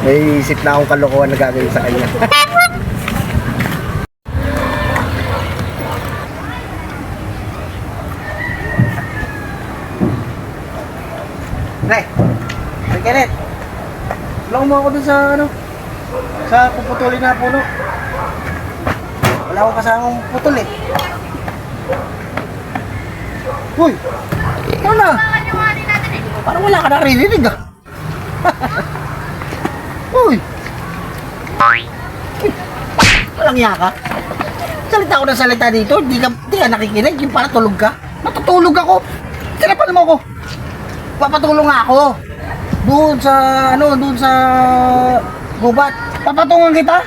May isip na akong kalokohan na gagawin sa kanya. Pre, Pre Kenneth, tulungan mo ako dun sa sa puputulin na puno. Wala akong kasamang putol eh. Uy! Ano na? Parang wala ka naririnig ah. Uy! Walang iya ka. Salita ako ng salita dito, di ka nakikinig, yung para tulog ka. Natutulog ako. Tinapan mo ako. Papatulong nga ako. Doon sa gubat. Papatungan kita.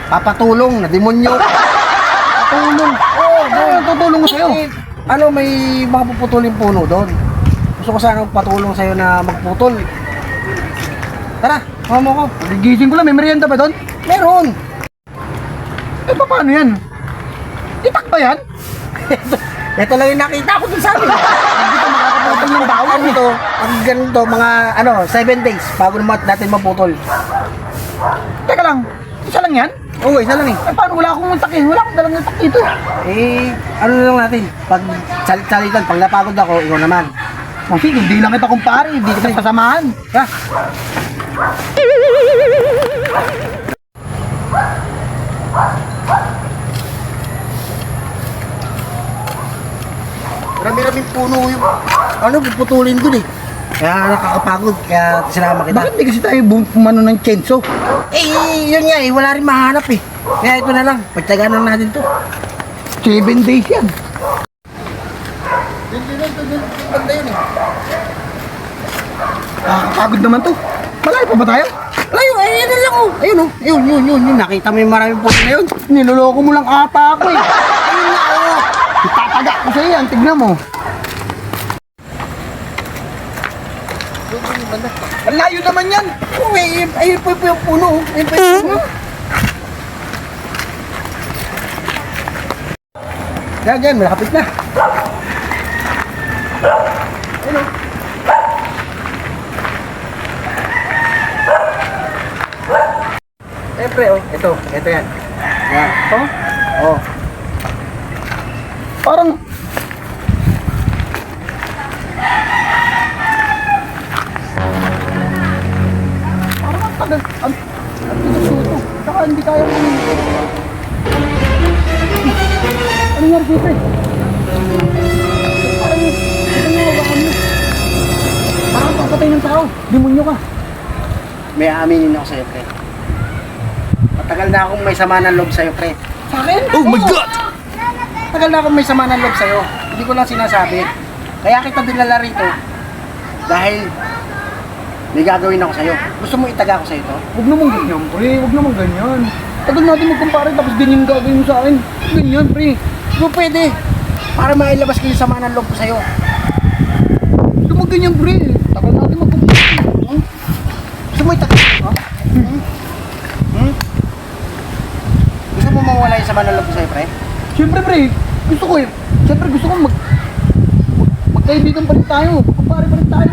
Papatulong na demonyo. Patulong. Oo, tutulong ko sa'yo. May mga puputulin puno doon. Gusto ko sana patulong sa'yo na magputol. Tara, sama mo ko. Gigising ko lang, may merienda ba doon? Meron. Paano yan? Itak ba yan? Ito lang yung nakita ko dun sa amin. Hindi ka makakaputol ng bawal nito. Ang ganito, mga 7 days bago natin maputol. Teka lang, isa lang yan? Oo, isa lang eh. Paano wala akong utak eh? Wala akong dalang utak dito. Na lang natin? Pag salitan, pag napagod ako, ikaw naman. Sige, hindi lang kita kumpare, hindi kita sasamahan. Ha? Marami-raming puno yung puputulin dun eh. Kaya nakakapagod, kaya sinama kita. Bakit di kasi tayo pumano ng chainsaw? Yun nga eh, wala rin mahanap eh. Kaya ito na lang, pagtagaan lang natin to. 7 days yan. Banda yun eh. Nakakapagod naman to. Malayo pa ba tayo? Malayo, ayun na lang oh. Ayun, nakita mo yung maraming puno na yun. Niloloko mo lang ata ako eh. Ayun na oh. Itataga ko sa'yo yan, tignan mo. Ang layo naman yan. Ayun po yung puno. Ayun po yung puno. Yan, malapit na. Ayun o. Siyempre oh, ito yan. Yan. Ito? Oo. Parang ang pinasuto. Saka hindi kaya mo. Ano nga dito eh? Parang papatay ng tao. Demonyo ka. May aaminin ako sa'yo, pre. Matagal na akong may sama ng loob sa'yo, pre. Sa akin? Oh my God! Matagal na akong may sama ng loob sa'yo. Hindi ko lang sinasabi. Kaya kita dinala rito. Dahil may gagawin ako sa'yo. Gusto mo itaga ako sa'yo to? Huwag naman ganyan, pre. Huwag naman ganyan. Tagal natin magkumpare tapos ganyan gagawin mo sa akin. Ganyan, pre. Huwag pwede. Para mailabas ko yung sama ng loob ko sa'yo. Huwag naman ganyan, pre. Tagal natin magkumpare. Gusto mo itaga? Gusto mo mawala yung sama ng loob ko sa'yo, pre? Siyempre, pre. Gusto ko eh. Siyempre, gusto ko magkaibigan pa rin tayo. Magkumpare pa rin tayo.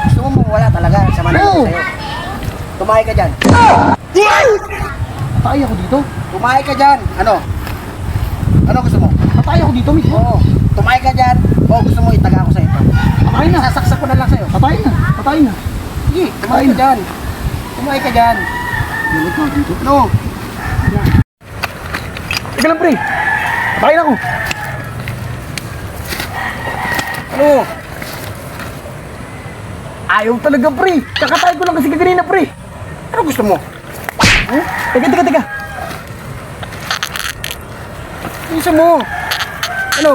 Gusto mo mawala talaga sa manalo sa'yo. Tumahay ka dyan. Patay ako dito? Tumahay ka dyan. Ano? Ano gusto mo? Patay ako dito mismo? Oo. Tumahay ka dyan. O gusto mo itaga ako sa'yo. Patay na. Sasaksak ko na lang sa'yo. Patay na. Patay na. Sige, tumahay ka dyan. Tumahay ka dyan. Lumit ko dito. No. Sige lang, pre. Patay na ako. Ano? Ayaw talaga, pre. Kakatay ko lang kasi kaganina, pre. Ano gusto mo? Teka. Gusto mo? Ano?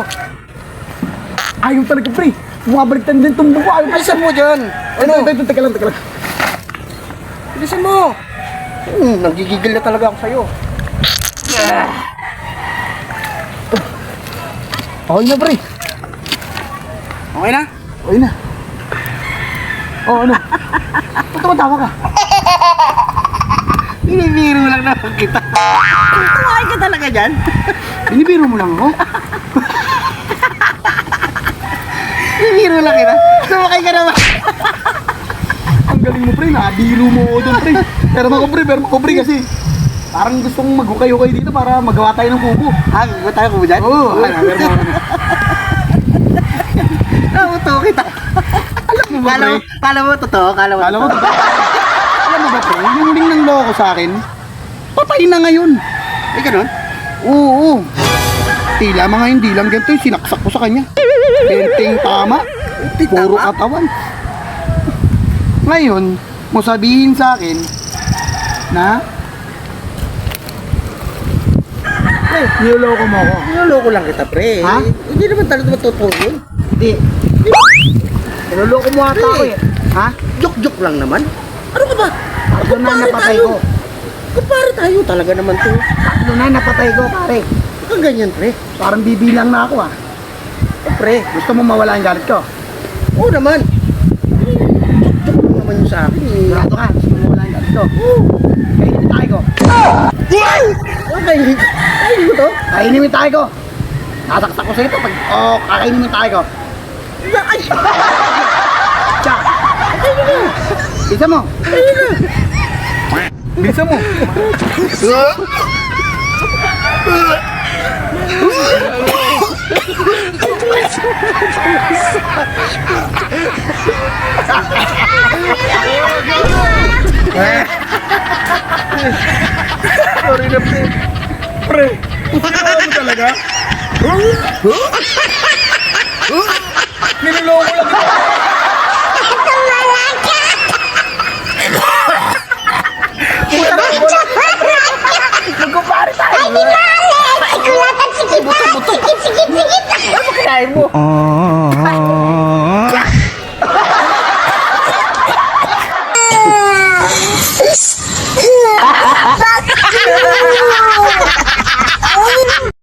Ayaw talaga, pre. Bumabaliktad din tumbong ko. Ayaw bilisan mo dyan. Ano? Teka lang. Bilisan mo. Nanggigigil na talaga ako sa'yo. Okay na, pre. Okay na? Okay na. Oh, ano? Ba't tumatawa ka? Binibiro lang naman kita. Tumahay ka talaga dyan? Binibiro mo lang ako? Binibiro lang kita? Sumakay ka naman. Ang galing mo, pre. Nabiro mo ako doon, pre. Pero ako, pre, kasi parang gusto kong maghukay-hukay dito para magawa tayo ng kubo. Gagawa tayo ko ba dyan? Oo, pero mo. Nabuto kita. Alam mo ba, pre? Kala mo totoo? Kala mo Alam mo, totoo? alam mo ba, pre? Yung ring ng loko sa akin, patay na ngayon. Eh, ganun? Oo. Tila mga hindi lang ganito yung sinaksak ko sa kanya. Penting tama. Puro tama? katawan. Ngayon, mo sabihin sa akin na niloloko mo ako. Niloloko lang kita, pre. Ha? Hindi naman talaga totoo yun. Hindi. Niloloko mo ata ako eh. Ha? Joke-joke lang naman. Ano ka ba? Tatlo na napatay ko. Kumpare tayo talaga naman to. Tatlo na napatay ko, pare. Ang ganyan, pre. Parang bibilang na ako ah. Oh, pre. Gusto mo mawala yung galit ko? Oo naman. Joke lang naman yun sa akin eh. Sigurado ka, gusto mo mawala yung galit ko. Kainin tayo ko. Okay, ay, mo to? Kainin tayo ko. Nasaksak ko sa ito pag kakainin tayo ko. Ay, Tsa. Bisa mo. Bisa mo. Sorry na, pre. Pre, ano talaga?